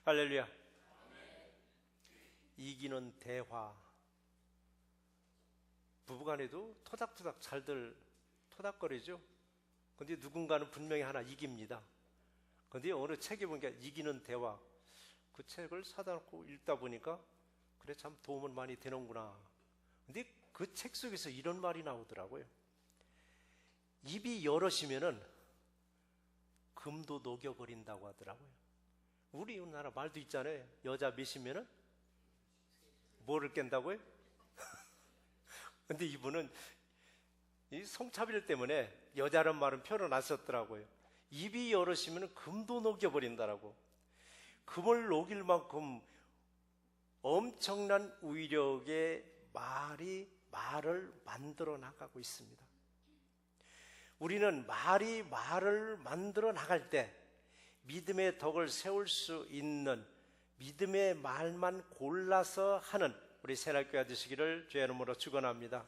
할렐루야. 이기는 대화. 부부간에도 토닥토닥 잘들 토닥거리죠. 근데 누군가는 분명히 하나 이깁니다. 근데 어느 책에 보니까 이기는 대화, 그 책을 사다 놓고 읽다 보니까 그래, 참 도움은 많이 되는구나. 근데 그 책 속에서 이런 말이 나오더라고요. 입이 여럿이면은 금도 녹여버린다고 하더라고요. 우리나라 말도 있잖아요. 여자 몇이면은 뭐를 깬다고요? 근데 이분은 이 성차별 때문에 여자란 말은 표현 안 썼더라고요. 입이 여럿이면 금도 녹여버린다라고. 금을 녹일 만큼 엄청난 위력의 말을 만들어 나가고 있습니다. 우리는 말을 만들어 나갈 때 믿음의 덕을 세울 수 있는 믿음의 말만 골라서 하는 우리 새날교회 되시기를 주의 이름으로 축원합니다.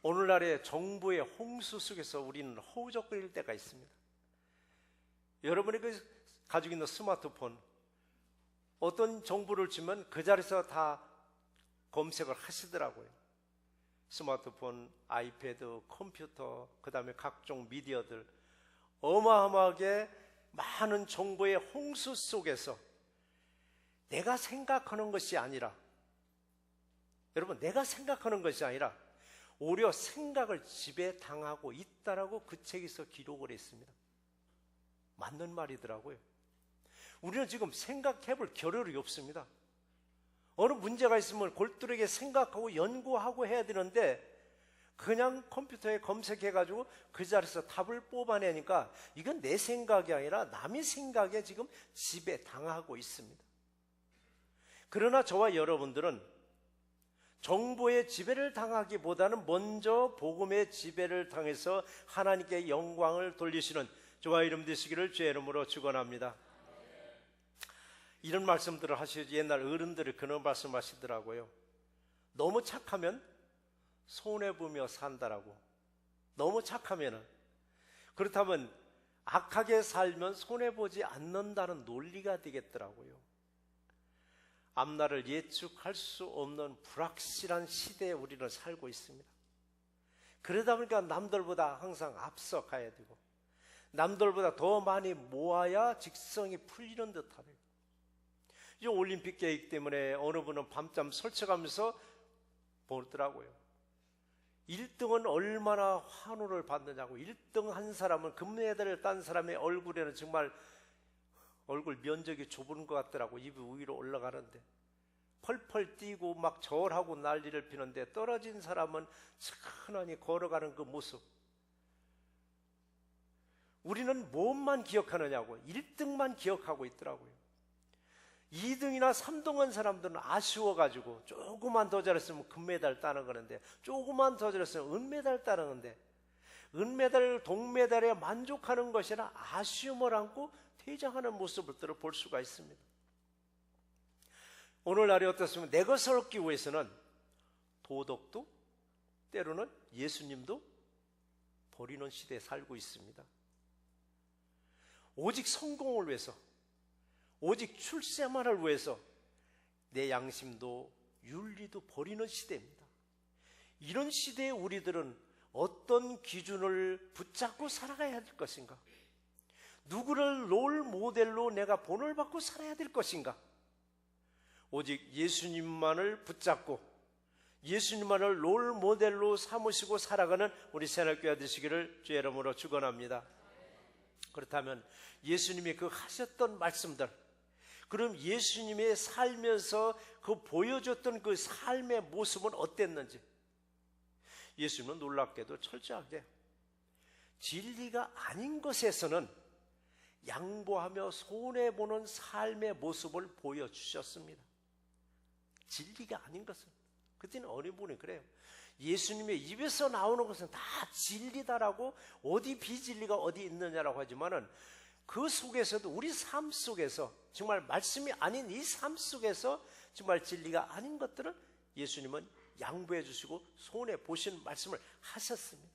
오늘날의 정보의 홍수 속에서 우리는 허우적거릴 때가 있습니다. 여러분이 가지고 있는 스마트폰, 어떤 정보를 주면 그 자리에서 다 검색을 하시더라고요. 스마트폰, 아이패드, 컴퓨터, 그 다음에 각종 미디어들, 어마어마하게 많은 정보의 홍수 속에서 내가 생각하는 것이 아니라, 여러분, 내가 생각하는 것이 아니라 오히려 생각을 지배당하고 있다라고 그 책에서 기록을 했습니다. 맞는 말이더라고요. 우리는 지금 생각해볼 겨를이 없습니다. 어느 문제가 있으면 골똘하게 생각하고 연구하고 해야 되는데 그냥 컴퓨터에 검색해가지고 그 자리에서 답을 뽑아내니까 이건 내 생각이 아니라 남의 생각에 지금 지배당하고 있습니다. 그러나 저와 여러분들은 정보의 지배를 당하기보다는 먼저 복음의 지배를 당해서 하나님께 영광을 돌리시는 저와 이름 되시기를 주의 이름으로 축원합니다. 이런 말씀들을 하시지. 옛날 어른들이 그런 말씀 하시더라고요. 너무 착하면 손해보며 산다라고. 너무 착하면은, 그렇다면 악하게 살면 손해보지 않는다는 논리가 되겠더라고요. 앞날을 예측할 수 없는 불확실한 시대에 우리는 살고 있습니다. 그러다 보니까 남들보다 항상 앞서 가야 되고 남들보다 더 많이 모아야 직성이 풀리는 듯하네요. 이 올림픽 계획 때문에 어느 분은 밤잠 설쳐가면서 보더라고요. 1등은 얼마나 환호를 받느냐고. 1등 한 사람은 금메달을 딴 사람의 얼굴에는 정말 얼굴 면적이 좁은 것 같더라고. 입이 위로 올라가는데 펄펄 뛰고 막 절하고 난리를 피는데 떨어진 사람은 천천히 걸어가는 그 모습. 우리는 무엇만 기억하느냐고. 1등만 기억하고 있더라고요. 2등이나 3등 한 사람들은 아쉬워가지고 조금만 더 잘했으면 금메달 따는 거는데, 조금만 더 잘했으면 은메달 따는 건데, 은메달, 동메달에 만족하는 것이나 아쉬움을 안고 퇴장하는 모습을 볼 수가 있습니다. 오늘날이 어떻습니까? 내 것을 얻기 위해서는 도덕도 때로는 예수님도 버리는 시대에 살고 있습니다. 오직 성공을 위해서, 오직 출세만을 위해서 내 양심도 윤리도 버리는 시대입니다. 이런 시대에 우리들은 어떤 기준을 붙잡고 살아가야 될 것인가? 누구를 롤 모델로 내가 본을 받고 살아야 될 것인가? 오직 예수님만을 붙잡고 예수님만을 롤 모델로 삼으시고 살아가는 우리 새날교회 되시기를 주의 이름으로 축원합니다. 그렇다면 예수님이 그 하셨던 말씀들, 그럼 예수님의 살면서 그 보여줬던 그 삶의 모습은 어땠는지, 예수님은 놀랍게도 철저하게 진리가 아닌 것에서는 양보하며 손해보는 삶의 모습을 보여주셨습니다. 진리가 아닌 것은, 그때는 어린 분이 그래요. 예수님의 입에서 나오는 것은 다 진리다라고, 어디 비진리가 어디 있느냐라고 하지만은 그 속에서도 우리 삶 속에서 정말 말씀이 아닌 이 삶 속에서 정말 진리가 아닌 것들은 예수님은 양보해 주시고 손해 보시는 말씀을 하셨습니다.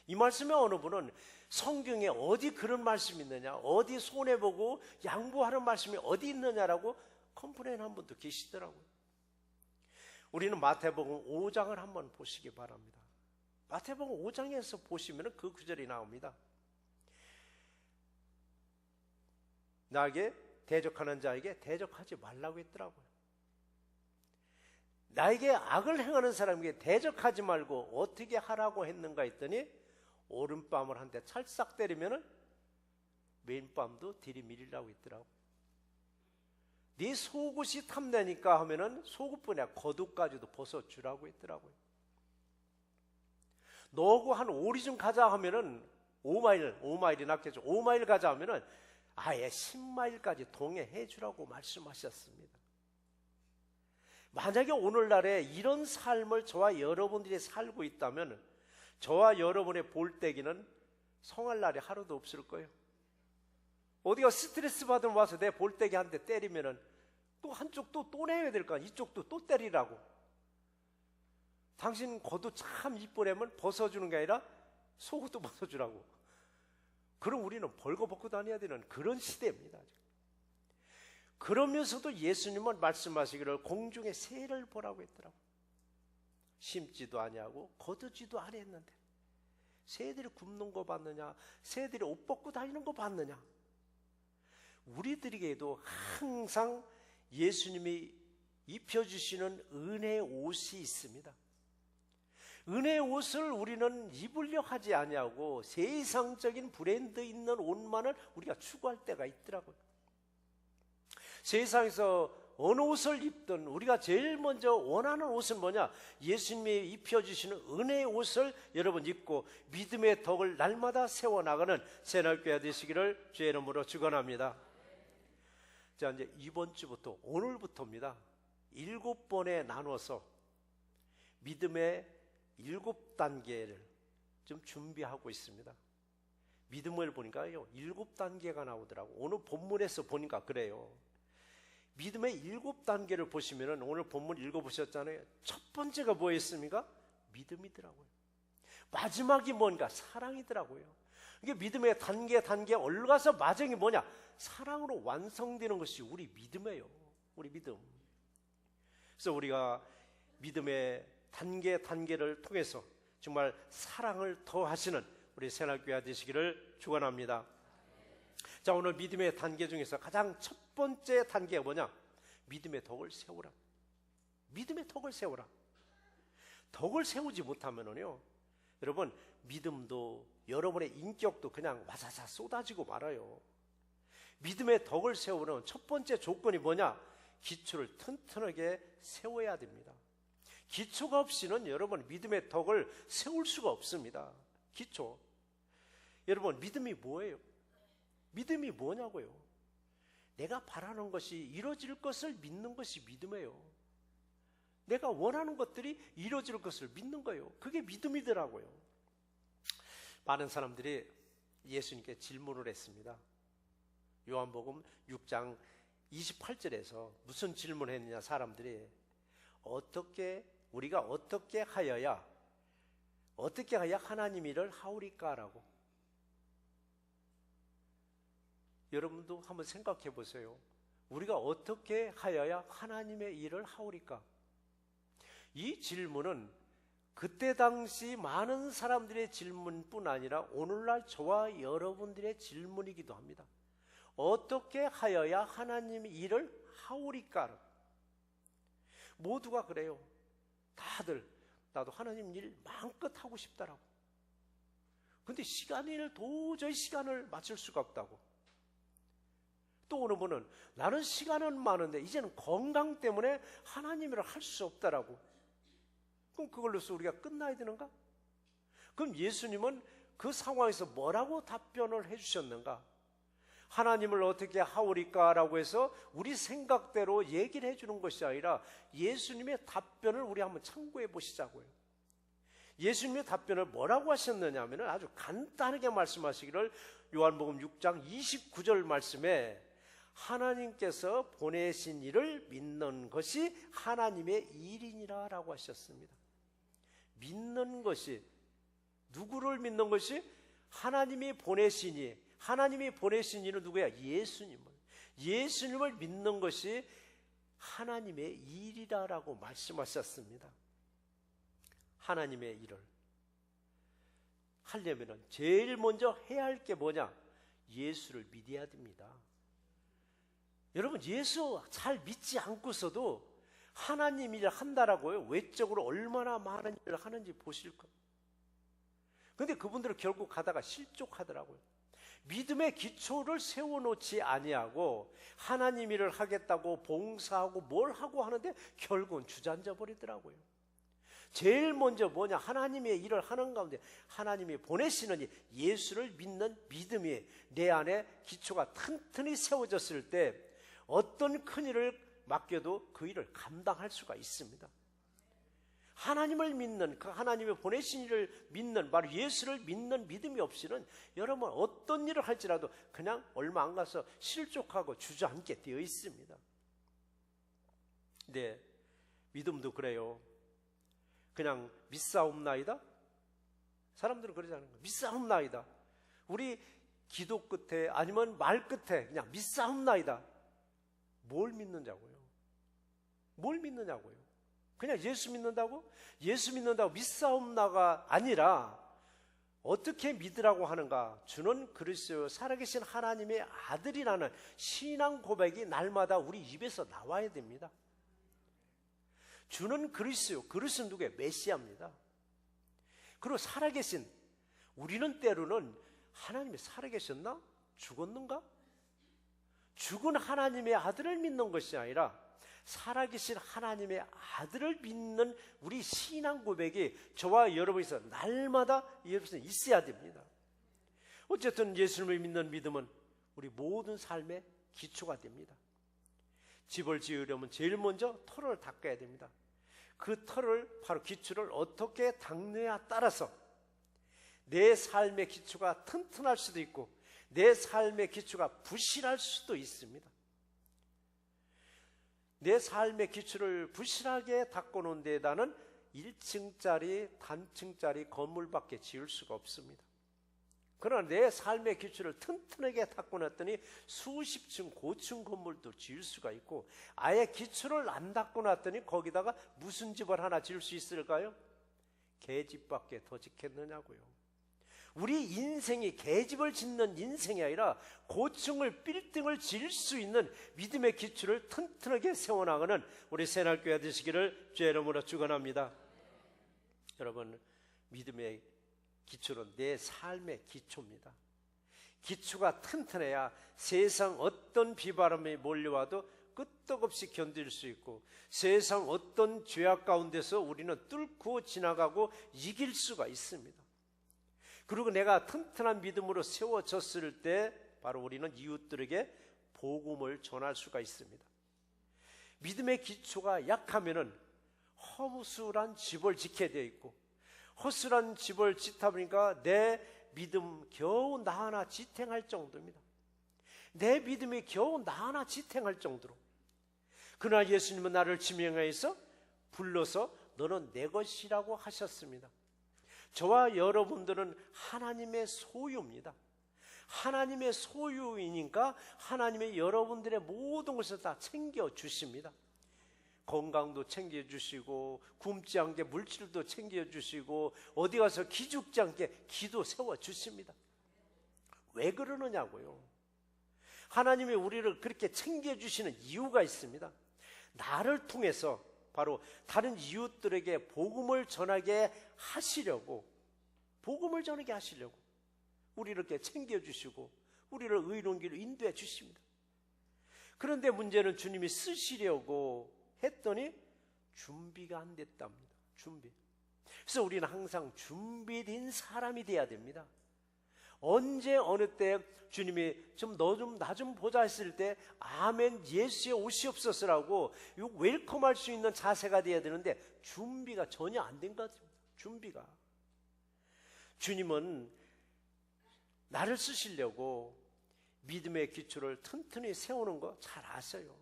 이 말씀에 어느 분은 성경에 어디 그런 말씀이 있느냐, 어디 손해보고 양보하는 말씀이 어디 있느냐라고 컴플레인 한 분도 계시더라고요. 우리는 마태복음 5장을 한번 보시기 바랍니다. 마태복음 5장에서 보시면 그 구절이 나옵니다. 나에게 대적하는 자에게 대적하지 말라고 했더라고요. 나에게 악을 행하는 사람에게 대적하지 말고 어떻게 하라고 했는가 했더니 오른뺨을 한 대 찰싹 때리면 왼뺨도 들이밀으라고 했더라고요. 네 속옷이 탐내니까 하면은 속옷뿐이 아니라 겉옷까지도 벗어주라고 했더라고요. 너하고 한 오리 좀 가자 하면은 5마일이 낫겠죠. 5마일 가자 하면은 아예 10마일까지 동행해 주라고 말씀하셨습니다. 만약에 오늘날에 이런 삶을 저와 여러분들이 살고 있다면 저와 여러분의 볼때기는 성할 날이 하루도 없을 거예요. 어디가 스트레스 받으면 와서 내 볼때기 한 대 때리면은 또 한쪽도 또 내야 될 거 아니야. 이쪽도 또 때리라고. 당신 겉옷 참 이쁘려면 벗어주는 게 아니라 속옷도 벗어주라고. 그럼 우리는 벌거벗고 다녀야 되는 그런 시대입니다. 그러면서도 예수님은 말씀하시기를 공중의 새를 보라고 했더라고요. 심지도 아니하고 거두지도 아니했는데 새들이 굽는 거 봤느냐, 새들이 옷 벗고 다니는 거 봤느냐. 우리들에게도 항상 예수님이 입혀주시는 은혜의 옷이 있습니다. 은혜의 옷을 우리는 입으려 하지 아니하고 세상적인 브랜드 있는 옷만을 우리가 추구할 때가 있더라고요. 세상에서 어느 옷을 입든 우리가 제일 먼저 원하는 옷은 뭐냐? 예수님이 입혀주시는 은혜의 옷을 여러분 입고 믿음의 덕을 날마다 세워나가는 새날교회 되시기를 주의 이름으로 축원합니다. 자, 이제 이번 주부터 오늘부터입니다. 7번에 나눠서 믿음의 7단계를 좀 준비하고 있습니다. 믿음을 보니까요 7단계가 나오더라고요. 오늘 본문에서 보니까 그래요. 믿음의 7단계를 보시면은 오늘 본문 읽어보셨잖아요. 첫 번째가 뭐였습니까? 믿음이더라고요. 마지막이 뭔가? 사랑이더라고요. 이게 믿음의 단계 올라가서 마지막이 뭐냐? 사랑으로 완성되는 것이 우리 믿음이에요. 우리 믿음. 그래서 우리가 믿음의 단계를 통해서 정말 사랑을 더하시는 우리 새날교회 되시기를 축원합니다. 자, 오늘 믿음의 단계 중에서 가장 첫 번째 단계가 뭐냐? 믿음의 덕을 세우라. 믿음의 덕을 세우라. 덕을 세우지 못하면은요, 여러분 믿음도 여러분의 인격도 그냥 와사사 쏟아지고 말아요. 믿음의 덕을 세우는 첫 번째 조건이 뭐냐? 기초를 튼튼하게 세워야 됩니다. 기초가 없이는 여러분 믿음의 덕을 세울 수가 없습니다. 기초. 여러분 믿음이 뭐예요? 믿음이 뭐냐고요? 내가 바라는 것이 이루어질 것을 믿는 것이 믿음이에요. 내가 원하는 것들이 이루어질 것을 믿는 거예요. 그게 믿음이더라고요. 많은 사람들이 예수님께 질문을 했습니다. 요한복음 6장 28절에서 무슨 질문을 했느냐, 사람들이 우리가 어떻게 하여야 하나님 일을 하오리까라고. 여러분도 한번 생각해 보세요. 우리가 어떻게 하여야 하나님의 일을 하오리까? 이 질문은 그때 당시 많은 사람들의 질문뿐 아니라 오늘날 저와 여러분들의 질문이기도 합니다. 어떻게 하여야 하나님의 일을 하오리까? 모두가 그래요. 다들 나도 하나님 일 마음껏 하고 싶다라고. 근데 도저히 시간을 맞출 수가 없다고. 또 어느 분은 나는 시간은 많은데 이제는 건강 때문에 하나님 일을 할 수 없다라고. 그럼 그걸로서 우리가 끝나야 되는가? 그럼 예수님은 그 상황에서 뭐라고 답변을 해주셨는가? 하나님을 어떻게 하오리까? 라고 해서 우리 생각대로 얘기를 해주는 것이 아니라 예수님의 답변을 우리 한번 참고해 보시자고요. 예수님의 답변을 뭐라고 하셨느냐 하면 아주 간단하게 말씀하시기를 요한복음 6장 29절 말씀에 하나님께서 보내신 일을 믿는 것이 하나님의 일이니라 라고 하셨습니다. 믿는 것이 누구를 믿는 것이? 하나님이 보내시니. 하나님이 보내시니는 누구야? 예수님을 믿는 것이 하나님의 일이라고 말씀하셨습니다. 하나님의 일을 하려면 제일 먼저 해야 할 게 뭐냐? 예수를 믿어야 됩니다. 여러분, 예수 잘 믿지 않고서도 하나님 일을 한다라고요. 외적으로 얼마나 많은 일을 하는지 보실 거예요. 그런데 그분들은 결국 가다가 실족하더라고요. 믿음의 기초를 세워놓지 아니하고 하나님 일을 하겠다고 봉사하고 뭘 하고 하는데 결국은 주저앉아 버리더라고요. 제일 먼저 뭐냐? 하나님의 일을 하는 가운데 하나님이 보내시는 예수를 믿는 믿음이 내 안에 기초가 튼튼히 세워졌을 때 어떤 큰 일을 맡겨도 그 일을 감당할 수가 있습니다. 하나님을 믿는, 그 하나님의 보내신 일을 믿는, 바로 예수를 믿는 믿음이 없이는 여러분 어떤 일을 할지라도 그냥 얼마 안 가서 실족하고 주저앉게 되어 있습니다. 네, 믿음도 그래요. 그냥 믿사옵나이다? 사람들은 그러잖아요. 믿사옵나이다. 우리 기도 끝에 아니면 말 끝에 그냥 믿사옵나이다. 뭘 믿느냐고요? 뭘 믿느냐고요? 그냥 예수 믿는다고? 예수 믿는다고 믿사옵나가 아니라 어떻게 믿으라고 하는가? 주는 그리스도 살아계신 하나님의 아들이라는 신앙 고백이 날마다 우리 입에서 나와야 됩니다. 주는 그리스도, 그리스도는 누구예요? 메시아입니다. 그리고 살아계신, 우리는 때로는 하나님이 살아계셨나? 죽었는가? 죽은 하나님의 아들을 믿는 것이 아니라 살아계신 하나님의 아들을 믿는 우리 신앙 고백이 저와 여러분에서 날마다 여러분에 있어야 됩니다. 어쨌든 예수님을 믿는 믿음은 우리 모든 삶의 기초가 됩니다. 집을 지으려면 제일 먼저 터를 닦아야 됩니다. 그 터를, 바로 기초를 어떻게 닦느냐에 따라서 내 삶의 기초가 튼튼할 수도 있고 내 삶의 기초가 부실할 수도 있습니다. 내 삶의 기초를 부실하게 닦아놓은 데에다는 1층짜리 단층짜리 건물밖에 지을 수가 없습니다. 그러나 내 삶의 기초를 튼튼하게 닦아놨더니 수십 층 고층 건물도 지을 수가 있고, 아예 기초를 안 닦아놨더니 거기다가 무슨 집을 하나 지을 수 있을까요? 개집밖에 더 짓겠느냐고요. 우리 인생이 개집을 짓는 인생이 아니라 고층을 빌딩을 지을 수 있는 믿음의 기초를 튼튼하게 세워나가는 우리 새날교회 되시기를 주의 이름으로 축원합니다. 여러분, 믿음의 기초는 내 삶의 기초입니다. 기초가 튼튼해야 세상 어떤 비바람이 몰려와도 끄떡없이 견딜 수 있고 세상 어떤 죄악 가운데서 우리는 뚫고 지나가고 이길 수가 있습니다. 그리고 내가 튼튼한 믿음으로 세워졌을 때 바로 우리는 이웃들에게 복음을 전할 수가 있습니다. 믿음의 기초가 약하면은 허술한 집을 짓게 되어 있고 허술한 집을 짓다 보니까 내 믿음 겨우 나 하나 지탱할 정도입니다. 내 믿음이 겨우 나 하나 지탱할 정도로. 그러나 예수님은 나를 지명하여서 불러서 너는 내 것이라고 하셨습니다. 저와 여러분들은 하나님의 소유입니다. 하나님의 소유이니까 하나님의 여러분들의 모든 것을 다 챙겨주십니다. 건강도 챙겨주시고 굶지 않게 물질도 챙겨주시고 어디 가서 기죽지 않게 기도 세워주십니다. 왜 그러느냐고요. 하나님이 우리를 그렇게 챙겨주시는 이유가 있습니다. 나를 통해서 바로 다른 이웃들에게 복음을 전하게 하시려고, 복음을 전하게 하시려고 우리를 이렇게 챙겨주시고 우리를 의로운 길로 인도해 주십니다. 그런데 문제는 주님이 쓰시려고 했더니 준비가 안 됐답니다. 준비. 그래서 우리는 항상 준비된 사람이 돼야 됩니다. 언제 어느 때 주님이 나 좀 보자 했을 때 아멘 예수의 오시옵소서라고 웰컴할 수 있는 자세가 돼야 되는데 준비가 전혀 안 된 것 같습니다. 준비가. 주님은 나를 쓰시려고 믿음의 기초를 튼튼히 세우는 거 잘 아세요.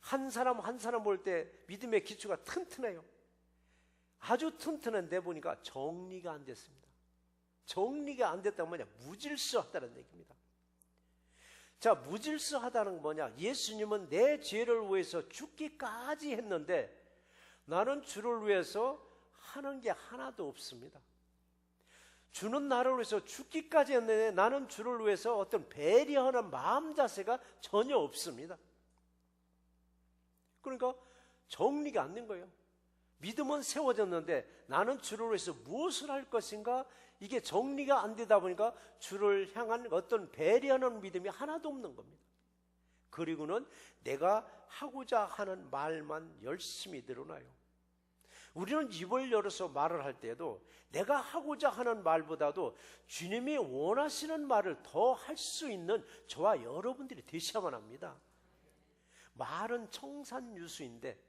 한 사람 한 사람 볼 때 믿음의 기초가 튼튼해요. 아주 튼튼한데 보니까 정리가 안 됐습니다. 정리가 안 됐다면 뭐냐? 무질서하다는 얘기입니다. 자, 무질서하다는 건 뭐냐? 예수님은 내 죄를 위해서 죽기까지 했는데 나는 주를 위해서 하는 게 하나도 없습니다. 주는 나를 위해서 죽기까지 했는데 나는 주를 위해서 어떤 배려하는 마음 자세가 전혀 없습니다. 그러니까 정리가 안 된 거예요. 믿음은 세워졌는데 나는 주를 위해서 무엇을 할 것인가? 이게 정리가 안 되다 보니까 주를 향한 어떤 배려하는 믿음이 하나도 없는 겁니다. 그리고는 내가 하고자 하는 말만 열심히 늘어나요. 우리는 입을 열어서 말을 할 때도 내가 하고자 하는 말보다도 주님이 원하시는 말을 더 할 수 있는 저와 여러분들이 되셔야만 합니다. 말은 청산유수인데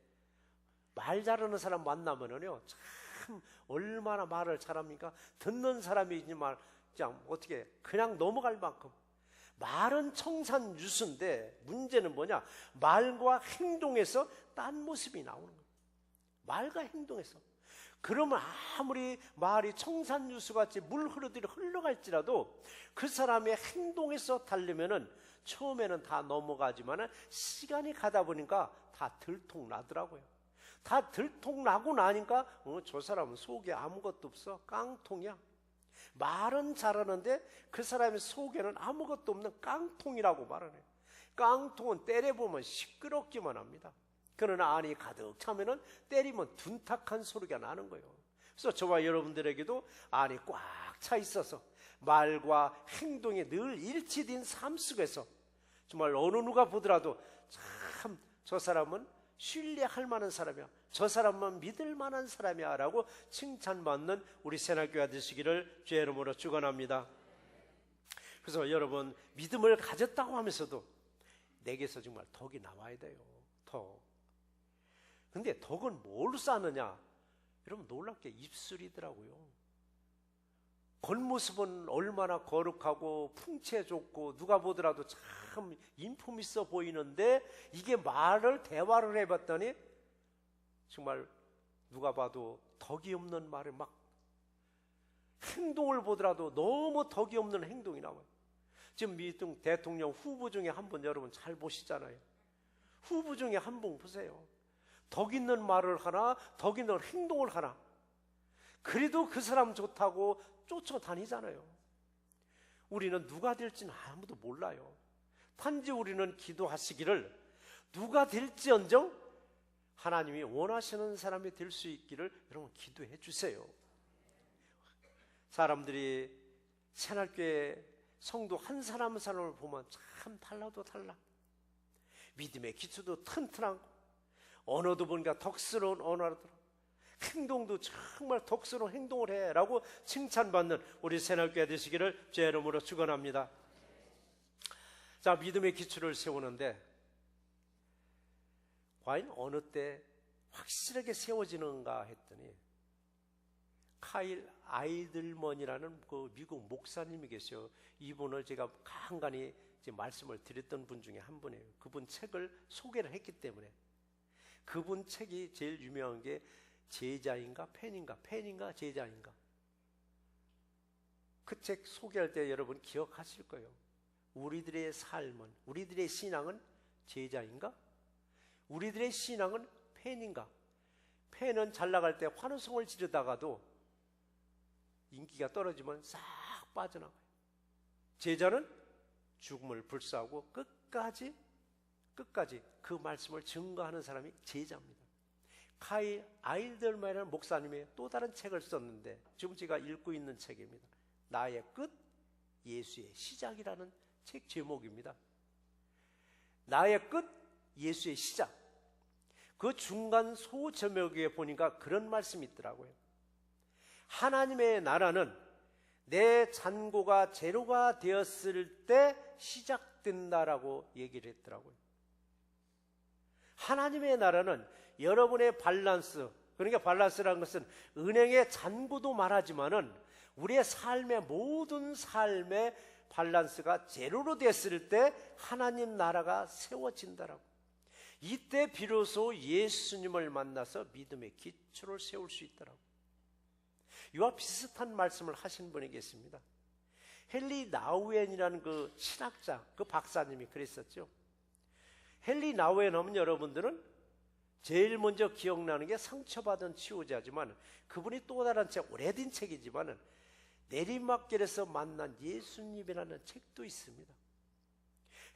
말 잘하는 사람 만나면은요, 참 얼마나 말을 잘합니까? 듣는 사람이지만 그냥 어떻게 그냥 넘어갈 만큼. 말은 청산유수인데 문제는 뭐냐? 말과 행동에서 딴 모습이 나오는 거예요. 말과 행동에서. 그러면 아무리 말이 청산유수같이 물 흐르듯이 흘러갈지라도 그 사람의 행동에서 달리면은 처음에는 다 넘어가지만은 시간이 가다 보니까 다 들통나더라고요. 다 들통나고 나니까 저 사람은 속에 아무것도 없어. 깡통이야. 말은 잘하는데 그 사람의 속에는 아무것도 없는 깡통이라고 말하네요. 깡통은 때려보면 시끄럽기만 합니다. 그러나 안이 가득 차면은 때리면 둔탁한 소리가 나는 거예요. 그래서 저와 여러분들에게도 안이 꽉 차 있어서 말과 행동이 늘 일치된 삶 속에서 정말 어느 누가 보더라도 참 저 사람은 신뢰할 만한 사람이야, 저 사람만 믿을 만한 사람이야 라고 칭찬받는 우리 새날교회가 되시기를 주의 이름으로 축원합니다. 그래서 여러분, 믿음을 가졌다고 하면서도 내게서 정말 덕이 나와야 돼요. 덕. 근데 덕은 뭘로 쌓느냐? 여러분, 놀랍게 입술이더라고요. 겉모습은 얼마나 거룩하고 풍채 좋고 누가 보더라도 참 인품 있어 보이는데 이게 대화를 해봤더니 정말 누가 봐도 덕이 없는 말을 막, 행동을 보더라도 너무 덕이 없는 행동이 나와요. 지금 미중 대통령 후보 중에 한 분 여러분 잘 보시잖아요. 후보 중에 한 분 보세요. 덕 있는 말을 하나, 덕 있는 행동을 하나. 그래도 그 사람 좋다고 쫓아다니잖아요. 우리는 누가 될지는 아무도 몰라요. 단지 우리는 기도하시기를 누가 될지언정 하나님이 원하시는 사람이 될 수 있기를 여러분 기도해 주세요. 사람들이 새날교회 성도 한 사람 한 사람을 보면 참 달라도 달라. 믿음의 기초도 튼튼하고 언어도 보니까 덕스러운 언어라더라. 행동도 정말 덕스러운 행동을 해라고 칭찬받는 우리 새날교회 되시기를 제 이름으로 축원합니다. 자, 믿음의 기초를 세우는데 과연 어느 때 확실하게 세워지는가 했더니 카일 아이들먼이라는 그 미국 목사님이 계셔요. 이분을 제가 간간히 말씀을 드렸던 분 중에 한 분이에요. 그분 책을 소개를 했기 때문에. 그분 책이 제일 유명한 게 제자인가 팬인가 제자인가. 그 책 소개할 때 여러분 기억하실 거예요. 우리들의 삶은, 우리들의 신앙은 제자인가? 우리들의 신앙은 팬인가? 팬은 잘 나갈 때 환호성을 지르다가도 인기가 떨어지면 싹 빠져나가요. 제자는 죽음을 불사하고 끝까지 그 말씀을 증거하는 사람이 제자입니다. 카일 아이들만이라는 목사님이 또 다른 책을 썼는데 지금 제가 읽고 있는 책입니다. 나의 끝, 예수의 시작이라는 책 제목입니다. 나의 끝, 예수의 시작. 그 중간 소제목에 보니까 그런 말씀이 있더라고요. 하나님의 나라는 내 잔고가 제로가 되었을 때 시작된다라고 얘기를 했더라고요. 하나님의 나라는 여러분의 밸런스, 그러니까 밸런스라는 것은 은행의 잔고도 말하지만은 우리의 삶의 모든 삶의 밸런스가 제로로 됐을 때 하나님 나라가 세워진다라고. 이때 비로소 예수님을 만나서 믿음의 기초를 세울 수 있더라고요. 이와 비슷한 말씀을 하신 분이 계십니다. 헨리 나우엔이라는 그 신학자, 그 박사님이 그랬었죠. 헨리 나우엔 하면 여러분들은 제일 먼저 기억나는 게 상처받은 치유자지만, 그분이 또 다른 책, 오래된 책이지만 내리막길에서 만난 예수님이라는 책도 있습니다.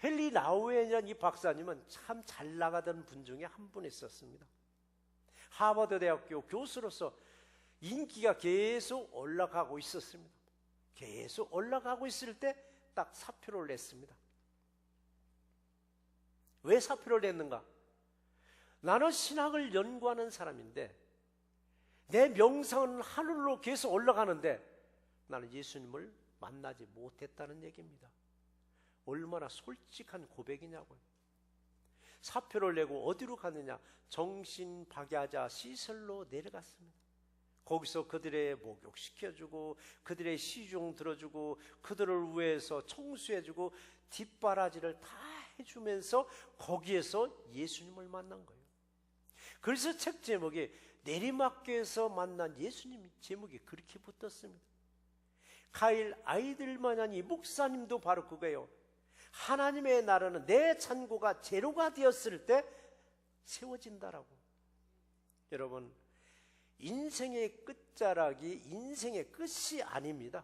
헨리 나우엔이라는 이 박사님은 참 잘 나가던 분 중에 한 분 있었습니다. 하버드 대학교 교수로서 인기가 계속 올라가고 있었습니다. 계속 올라가고 있을 때 딱 사표를 냈습니다. 왜 사표를 냈는가? 나는 신학을 연구하는 사람인데 내 명성은 하늘로 계속 올라가는데 나는 예수님을 만나지 못했다는 얘기입니다. 얼마나 솔직한 고백이냐고요. 사표를 내고 어디로 갔느냐? 정신박야자 시설로 내려갔습니다. 거기서 그들의 목욕시켜주고 그들의 시중 들어주고 그들을 위해서 청소해주고 뒷바라지를 다 해주면서 거기에서 예수님을 만난 거예요. 그래서 책 제목이 내리막길에서 만난 예수님 제목이 그렇게 붙었습니다. 카일 아이들만한 이 목사님도 바로 그거예요. 하나님의 나라는 내 잔고가 재료가 되었을 때 세워진다라고. 여러분, 인생의 끝자락이 인생의 끝이 아닙니다.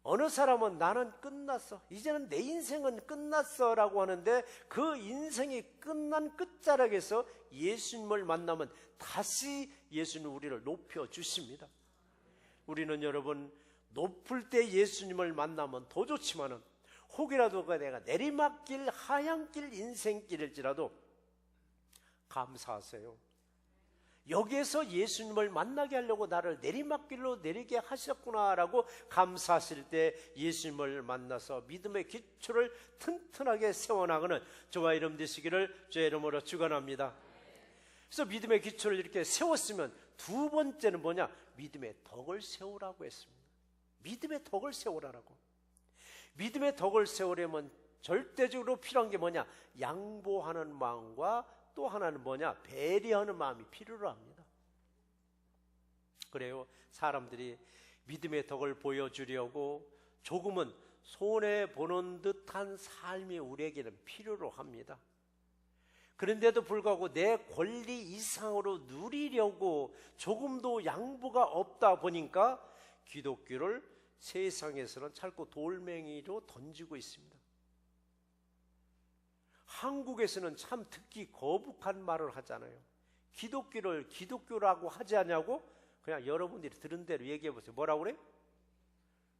어느 사람은 나는 끝났어, 이제는 내 인생은 끝났어 라고 하는데 그 인생이 끝난 끝자락에서 예수님을 만나면 다시 예수님 우리를 높여주십니다. 우리는 여러분 높을 때 예수님을 만나면 더 좋지만은 혹이라도 내가 내리막길 하향길 인생길일지라도 감사하세요. 여기에서 예수님을 만나게 하려고 나를 내리막길로 내리게 하셨구나라고 감사하실 때 예수님을 만나서 믿음의 기초를 튼튼하게 세워나가는 저와 여러분 되시기를 주의 이름으로 축원합니다. 그래서 믿음의 기초를 이렇게 세웠으면 두 번째는 뭐냐? 믿음의 덕을 세우라고 했습니다. 믿음의 덕을 세우라고. 믿음의 덕을 세우려면 절대적으로 필요한 게 뭐냐? 양보하는 마음과 또 하나는 뭐냐? 배려하는 마음이 필요로 합니다. 그래요. 사람들이 믿음의 덕을 보여주려고 조금은 손해보는 듯한 삶이 우리에게는 필요로 합니다. 그런데도 불구하고 내 권리 이상으로 누리려고 조금도 양보가 없다 보니까 기독교를 세상에서는 자꾸 돌멩이로 던지고 있습니다. 한국에서는 참 듣기 거북한 말을 하잖아요. 기독교를 기독교라고 하지 않냐고? 그냥 여러분들이 들은 대로 얘기해 보세요. 뭐라고 그래?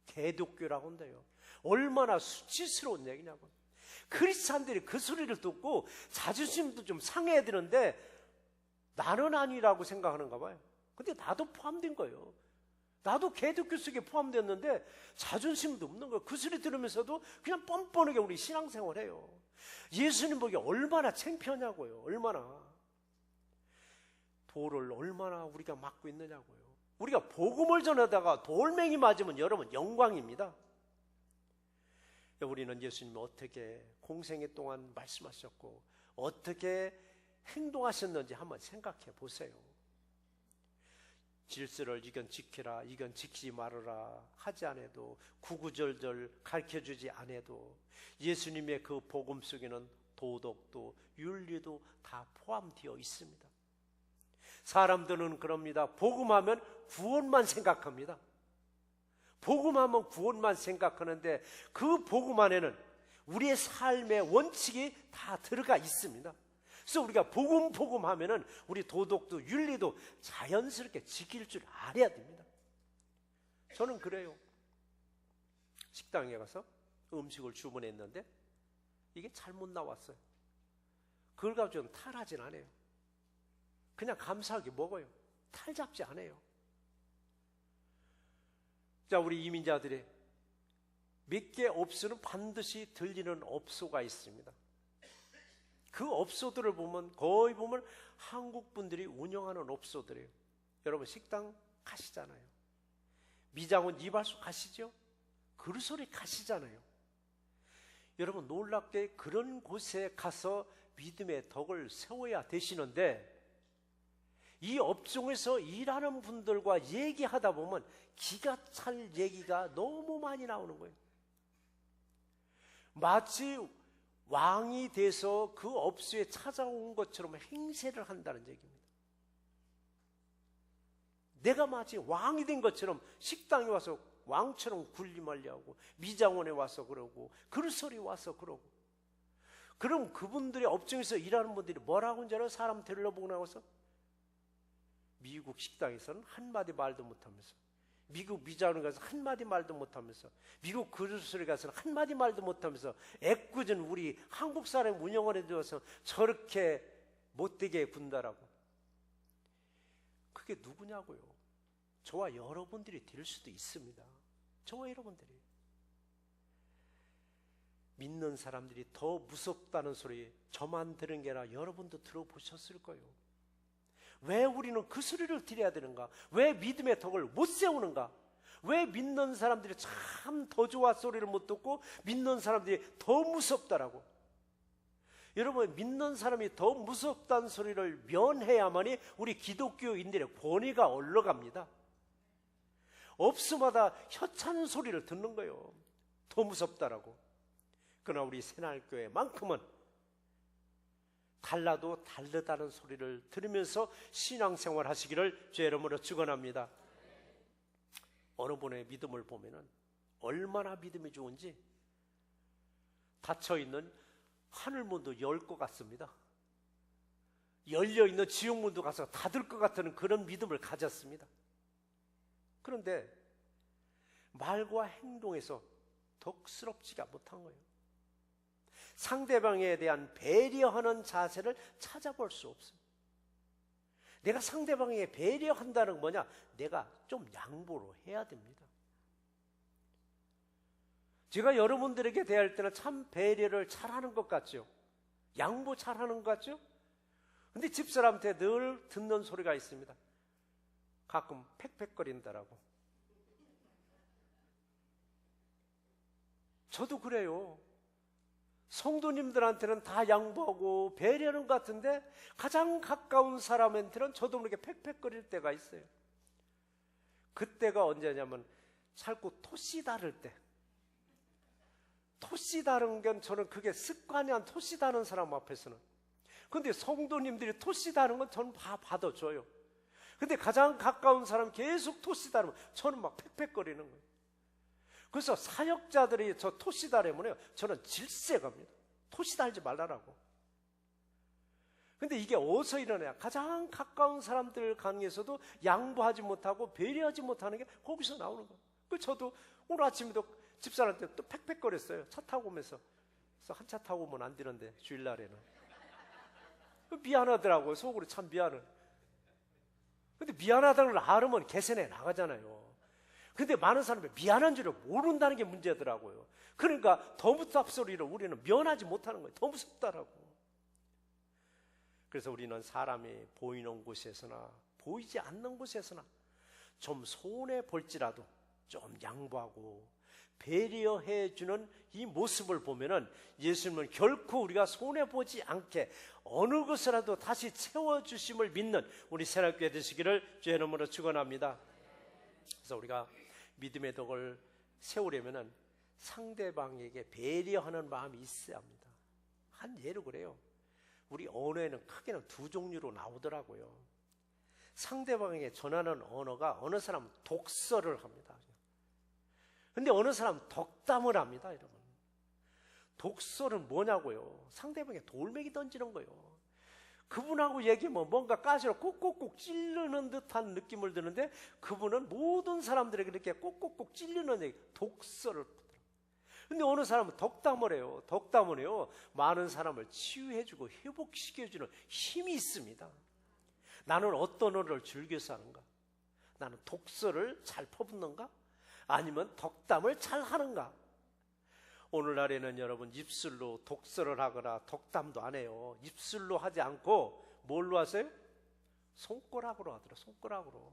개독교라고 한대요. 얼마나 수치스러운 얘기냐고. 크리스찬들이 그 소리를 듣고 자존심도 좀 상해야 되는데 나는 아니라고 생각하는가 봐요. 근데 나도 포함된 거예요. 나도 개독교 속에 포함됐는데 자존심도 없는 거예요. 그 소리 들으면서도 그냥 뻔뻔하게 우리 신앙생활 해요. 예수님 보기 얼마나 창피하냐고요. 얼마나. 돌을 얼마나 우리가 맞고 있느냐고요. 우리가 복음을 전하다가 돌멩이 맞으면 여러분 영광입니다. 우리는 예수님이 어떻게 공생애 동안 말씀하셨고 어떻게 행동하셨는지 한번 생각해 보세요. 질서를 이건 지키라, 이건 지키지 말아라 하지 않아도, 구구절절 가르쳐주지 않아도 예수님의 그 복음 속에는 도덕도 윤리도 다 포함되어 있습니다. 사람들은 그럽니다. 복음하면 구원만 생각합니다. 복음하면 구원만 생각하는데 그 복음 안에는 우리의 삶의 원칙이 다 들어가 있습니다. 그래서 우리가 복음 하면은 우리 도덕도 윤리도 자연스럽게 지킬 줄 알아야 됩니다. 저는 그래요. 식당에 가서 음식을 주문했는데 이게 잘못 나왔어요. 그걸 가지고 탈하진 않아요. 그냥 감사하게 먹어요. 탈 잡지 않아요. 자, 우리 이민자들의 몇 개 업소는 반드시 들리는 업소가 있습니다. 그 업소들을 보면 거의 보면 한국 분들이 운영하는 업소들이에요. 여러분 식당 가시잖아요. 미장원 이발소 가시죠? 그루소리 가시잖아요. 여러분 놀랍게 그런 곳에 가서 믿음의 덕을 세워야 되시는데, 이 업종에서 일하는 분들과 얘기하다 보면 기가 찰 얘기가 너무 많이 나오는 거예요. 마치 왕이 돼서 그 업소에 찾아온 것처럼 행세를 한다는 얘기입니다. 내가 마치 왕이 된 것처럼 식당에 와서 왕처럼 군림하려 하고, 미장원에 와서 그러고, 글소리 와서 그러고. 그럼 그분들의 업종에서 일하는 분들이 뭐라고 하는 줄 알아요? 사람 데리러보고 나와서 미국 식당에서는 한마디 말도 못하면서, 미국 미장원에 가서 한마디 말도 못하면서, 미국 글소리 가서는 한마디 말도 못하면서 애꿎은 우리 한국 사람 운영원에 들어와서 저렇게 못되게 군다라고. 그게 누구냐고요? 저와 여러분들이 될 수도 있습니다. 저와 여러분들이. 믿는 사람들이 더 무섭다는 소리 저만 들은 게 아니라 여러분도 들어보셨을 거예요. 왜 우리는 그 소리를 들어야 되는가? 왜 믿음의 덕을 못 세우는가? 왜 믿는 사람들이 참 더 좋아 소리를 못 듣고 믿는 사람들이 더 무섭다라고? 여러분, 믿는 사람이 더 무섭다는 소리를 면해야만이 우리 기독교인들의 권위가 올라갑니다. 업소마다 혀찬 소리를 듣는 거예요. 더 무섭다라고. 그러나 우리 새날교회만큼은 달라도 다르다는 소리를 들으면서 신앙생활 하시기를 주의 이름으로 축원합니다. 어느 분의 믿음을 보면은 얼마나 믿음이 좋은지 닫혀있는 하늘문도 열 것 같습니다. 열려있는 지옥문도 가서 닫을 것 같은 그런 믿음을 가졌습니다. 그런데 말과 행동에서 덕스럽지가 못한 거예요. 상대방에 대한 배려하는 자세를 찾아볼 수 없어요. 내가 상대방에게 배려한다는 건 뭐냐? 내가 좀 양보를 해야 됩니다. 제가 여러분들에게 대할 때는 참 배려를 잘하는 것 같죠? 양보 잘하는 것 같죠? 근데 집사람한테 늘 듣는 소리가 있습니다. 가끔 팩팩거린다라고. 저도 그래요. 성도님들한테는 다 양보하고 배려하는 것 같은데 가장 가까운 사람한테는 저도 모르게 팩팩거릴 때가 있어요. 그때가 언제냐면 자꾸 토시 다를 때. 토시 다른 건 저는 그게 습관이 안 토시 다는 사람 앞에서는. 근데 성도님들이 토시 다는 건 저는 다 받아줘요. 근데 가장 가까운 사람 계속 토시 다르면 저는 막 팩팩거리는 거예요. 그래서 사역자들이 저 토시 다르면요 저는 질색합니다. 토시 달지 말라라고. 근데 이게 어디서 일어나냐? 가장 가까운 사람들 관계에서도 양보하지 못하고 배려하지 못하는 게 거기서 나오는 거예요. 그 저도 오늘 아침에도 집사람한테 또 팩팩거렸어요. 차 타고 오면서. 그래서 한 차 타고 오면 안 되는데 주일날에는. 미안하더라고요. 속으로 참 미안해. 근데 미안하다는 걸 알으면 개선해 나가잖아요. 근데 많은 사람들이 미안한 줄을 모른다는 게 문제더라고요. 그러니까 더 무섭 소리를 우리는 면하지 못하는 거예요. 더 무섭다라고. 그래서 우리는 사람이 보이는 곳에서나 보이지 않는 곳에서나 좀 손해 볼지라도 좀 양보하고 배려해 주는 이 모습을 보면은 예수님은 결코 우리가 손해 보지 않게 어느 것이라도 다시 채워 주심을 믿는 우리 새날교회 되시기를 주의 이름으로 축원합니다. 그래서 우리가 믿음의 덕을 세우려면은 상대방에게 배려하는 마음이 있어야 합니다. 한 예로 그래요. 우리 언어에는 크게는 두 종류로 나오더라고요. 상대방에게 전하는 언어가 어느 사람은 독서를 합니다. 근데 어느 사람은 덕담을 합니다, 여러분. 독서는 뭐냐고요? 상대방에게 돌멩이 던지는 거예요. 그분하고 얘기하면 뭔가 가시로 꼭꼭꼭 찌르는 듯한 느낌을 드는데 그분은 모든 사람들에게 이렇게 꼭꼭꼭 찌르는 얘기, 독서를 하더라고요. 근데 어느 사람은 덕담을 해요. 덕담을 해요. 많은 사람을 치유해주고 회복시켜주는 힘이 있습니다. 나는 어떤 언어를 즐겨서 하는가? 나는 독서를 잘 퍼붓는가? 아니면 덕담을 잘 하는가? 오늘날에는 여러분 입술로 독서를 하거나 덕담도 안 해요. 입술로 하지 않고 뭘로 하세요? 손가락으로 하더라. 손가락으로.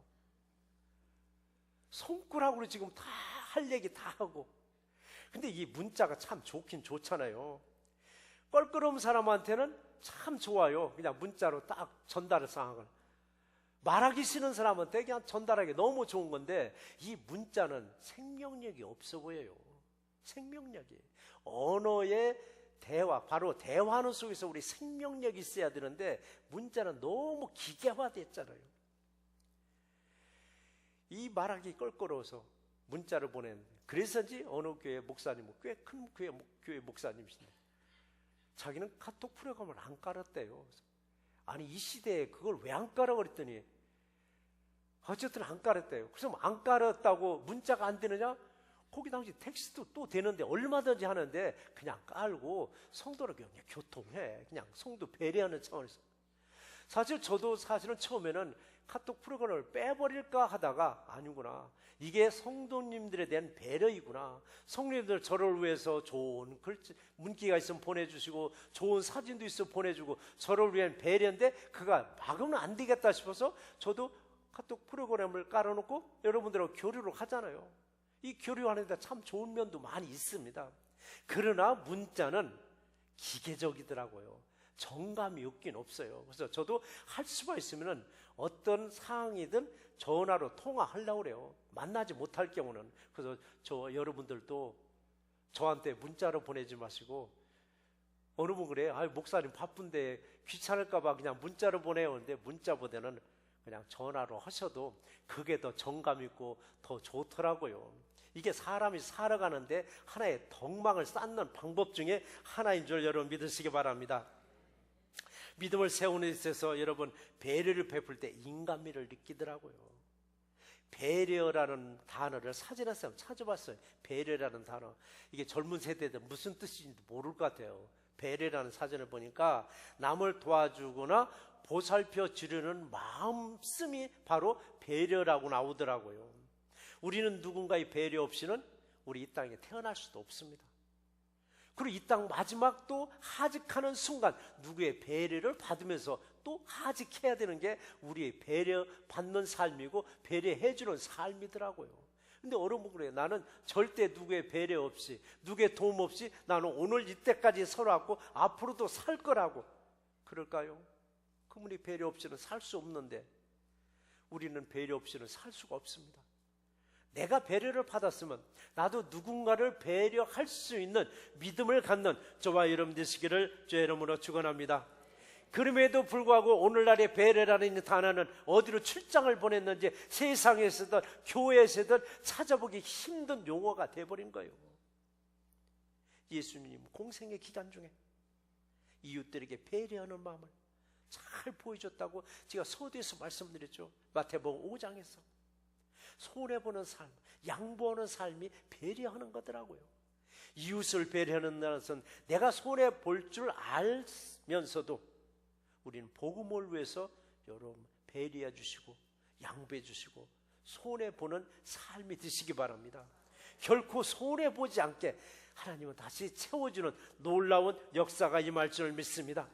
손가락으로 지금 다 할 얘기 다 하고. 근데 이 문자가 참 좋긴 좋잖아요. 껄끄러운 사람한테는 참 좋아요. 그냥 문자로 딱 전달을 상황을. 말하기 싫은 사람한테 그냥 전달하기 너무 좋은 건데, 이 문자는 생명력이 없어 보여요. 생명력이. 언어의 대화, 바로 대화하는 속에서 우리 생명력이 있어야 되는데, 문자는 너무 기계화됐잖아요. 이 말하기 껄끄러워서 문자를 보냈는데, 그래서인지 어느 교회 목사님, 꽤 큰 교회 목사님이신데, 자기는 카톡 프로그램을 안 깔았대요. 아니, 이 시대에 그걸 왜 안 깔아 그랬더니 어쨌든 안 깔았대요. 그래서 안 깔았다고 문자가 안 되느냐? 거기 당시 텍스트 또 되는데 얼마든지 하는데 그냥 깔고 성도를 그냥 교통해. 그냥 성도 배려하는 차원에서. 사실 저도 사실은 처음에는 카톡 프로그램을 빼버릴까 하다가 아니구나. 이게 성도님들에 대한 배려이구나. 성도님들 저를 위해서 좋은 글씨, 문기가 있으면 보내주시고 좋은 사진도 있으면 보내주고 저를 위한 배려인데 그가 막으면 안 되겠다 싶어서 저도 카톡 프로그램을 깔아놓고 여러분들하고 교류를 하잖아요. 이 교류하는데 참 좋은 면도 많이 있습니다. 그러나 문자는 기계적이더라고요. 정감이 없긴 없어요. 그래서 저도 할 수가 있으면 어떤 상황이든 전화로 통화하려고 그래요. 만나지 못할 경우는. 그래서 여러분들도 저한테 문자로 보내지 마시고, 어느 분 그래요. 목사님 바쁜데 귀찮을까봐 그냥 문자로 보내요. 근데 문자보다는 그냥 전화로 하셔도 그게 더 정감 있고 더 좋더라고요. 이게 사람이 살아가는데 하나의 덕망을 쌓는 방법 중에 하나인 줄 여러분 믿으시기 바랍니다. 믿음을 세우는 데 있어서 여러분 배려를 베풀 때 인간미를 느끼더라고요. 배려라는 단어를 사진에서 한번 찾아봤어요. 배려라는 단어. 이게 젊은 세대들 무슨 뜻인지 모를 것 같아요. 배려라는 사진을 보니까 남을 도와주거나 보살펴 주려는 마음씀이 바로 배려라고 나오더라고요. 우리는 누군가의 배려 없이는 우리 이 땅에 태어날 수도 없습니다. 그리고 이 땅 마지막 또 하직하는 순간 누구의 배려를 받으면서 또 하직해야 되는 게 우리의 배려받는 삶이고 배려해주는 삶이더라고요. 근데 어려운 그래요. 나는 절대 누구의 배려 없이 누구의 도움 없이 나는 오늘 이때까지 살아왔고 앞으로도 살 거라고 그럴까요? 그분이 배려 없이는 살 수 없는데 우리는 배려 없이는 살 수가 없습니다. 내가 배려를 받았으면 나도 누군가를 배려할 수 있는 믿음을 갖는 저와 여러분 되시기를 주의 이름으로 축원합니다. 그럼에도 불구하고 오늘날의 배려라는 단어는 어디로 출장을 보냈는지 세상에서든 교회에서든 찾아보기 힘든 용어가 돼버린 거예요. 예수님 공생의 기간 중에 이웃들에게 배려하는 마음을 잘 보여줬다고 제가 서두에서 말씀드렸죠. 마태복음 5장에서 손해보는 삶, 양보하는 삶이 배려하는 거더라고요. 이웃을 배려하는 것은 내가 손해볼 줄 알면서도 우리는 복음을 위해서 여러분 배려해 주시고 양보해 주시고 손해보는 삶이 되시기 바랍니다. 결코 손해보지 않게 하나님은 다시 채워주는 놀라운 역사가 임할 줄 믿습니다.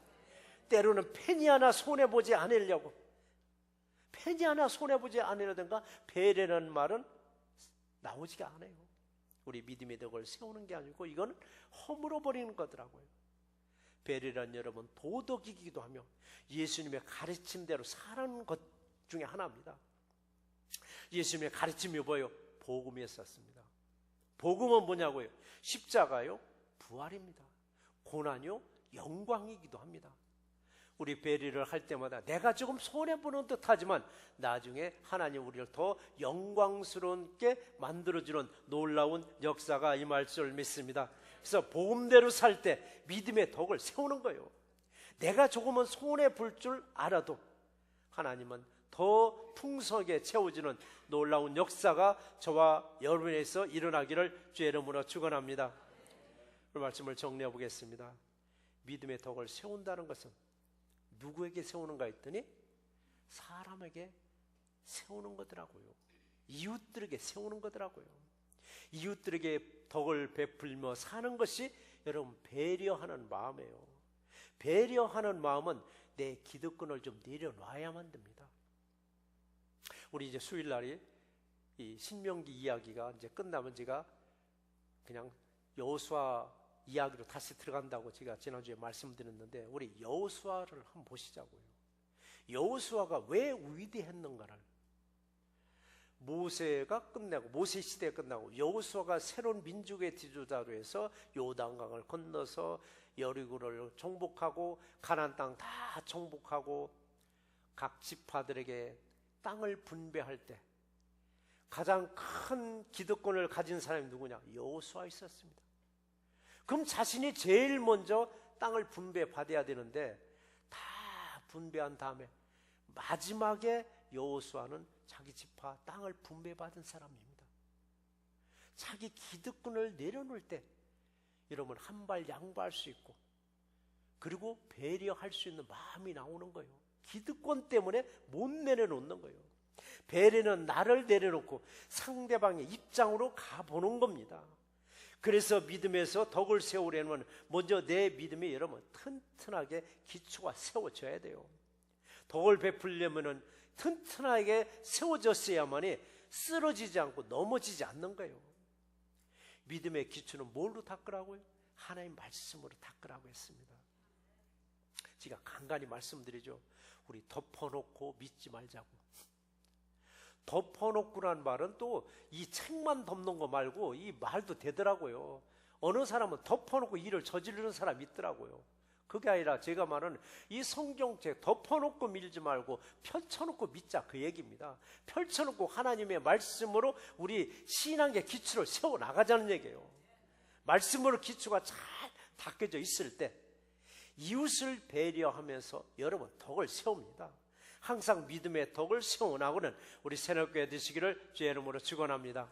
때로는 펜이 하나 손해보지 않으려고 펜이 하나 손해보지 않으려든가 배려라는 말은 나오지가 않아요. 우리 믿음의 덕을 세우는 게 아니고 이건 허물어버리는 거더라고요. 배려란 여러분 도덕이기도 하며 예수님의 가르침대로 사는 것 중에 하나입니다. 예수님의 가르침이 뭐예요? 복음이었습니다. 복음은 뭐냐고요? 십자가요? 부활입니다. 고난요? 영광이기도 합니다. 우리 배려를 할 때마다 내가 조금 손해보는 듯 하지만 나중에 하나님 우리를 더 영광스럽게 만들어주는 놀라운 역사가 임할 줄 믿습니다. 그래서 복음대로 살 때 믿음의 덕을 세우는 거예요. 내가 조금은 손해볼 줄 알아도 하나님은 더 풍성하게 채워주는 놀라운 역사가 저와 여러분에서 일어나기를 주의 이름으로 축원합니다. 오늘 말씀을 정리해 보겠습니다. 믿음의 덕을 세운다는 것은 누구에게 세우는가 했더니 사람에게 세우는 거더라고요. 이웃들에게 세우는 거더라고요. 이웃들에게 덕을 베풀며 사는 것이 여러분 배려하는 마음이에요. 배려하는 마음은 내 기득권을 좀 내려놔야만 됩니다. 우리 이제 수요일날이 이 신명기 이야기가 이제 끝나면 제가 그냥 여호수아 이야기로 다시 들어간다고 제가 지난주에 말씀드렸는데, 우리 여호수아를 한번 보시자고요. 여호수아가 왜 위대했는가를, 모세가 끝내고, 모세 시대가 끝나고 여호수아가 새로운 민족의 지도자로 해서 요단강을 건너서 여리고를 정복하고 가나안 땅 다 정복하고 각 지파들에게 땅을 분배할 때 가장 큰 기득권을 가진 사람이 누구냐? 여호수아 있었습니다. 그럼 자신이 제일 먼저 땅을 분배받아야 되는데, 다 분배한 다음에 마지막에 여호수아는 자기 지파 땅을 분배받은 사람입니다. 자기 기득권을 내려놓을 때 여러분 한 발 양보할 수 있고, 그리고 배려할 수 있는 마음이 나오는 거예요. 기득권 때문에 못 내려놓는 거예요. 배려는 나를 내려놓고 상대방의 입장으로 가보는 겁니다. 그래서 믿음에서 덕을 세우려면 먼저 내 믿음이 여러분 튼튼하게 기초가 세워져야 돼요. 덕을 베풀려면 튼튼하게 세워졌어야만이 쓰러지지 않고 넘어지지 않는 거예요. 믿음의 기초는 뭘로 닦으라고요? 하나님 말씀으로 닦으라고 했습니다. 제가 간간히 말씀드리죠. 우리 덮어놓고 믿지 말자고. 덮어놓고라는 말은 또 이 책만 덮는 거 말고 이 말도 되더라고요. 어느 사람은 덮어놓고 일을 저지르는 사람이 있더라고요. 그게 아니라 제가 말하는 이 성경책 덮어놓고 밀지 말고 펼쳐놓고 믿자, 그 얘기입니다. 펼쳐놓고 하나님의 말씀으로 우리 신앙의 기초를 세워나가자는 얘기예요. 말씀으로 기초가 잘 닦여져 있을 때 이웃을 배려하면서 여러분 덕을 세웁니다. 항상 믿음의 덕을 세워나가는 우리 새롭게 되시기를 주의 이름으로 축원합니다.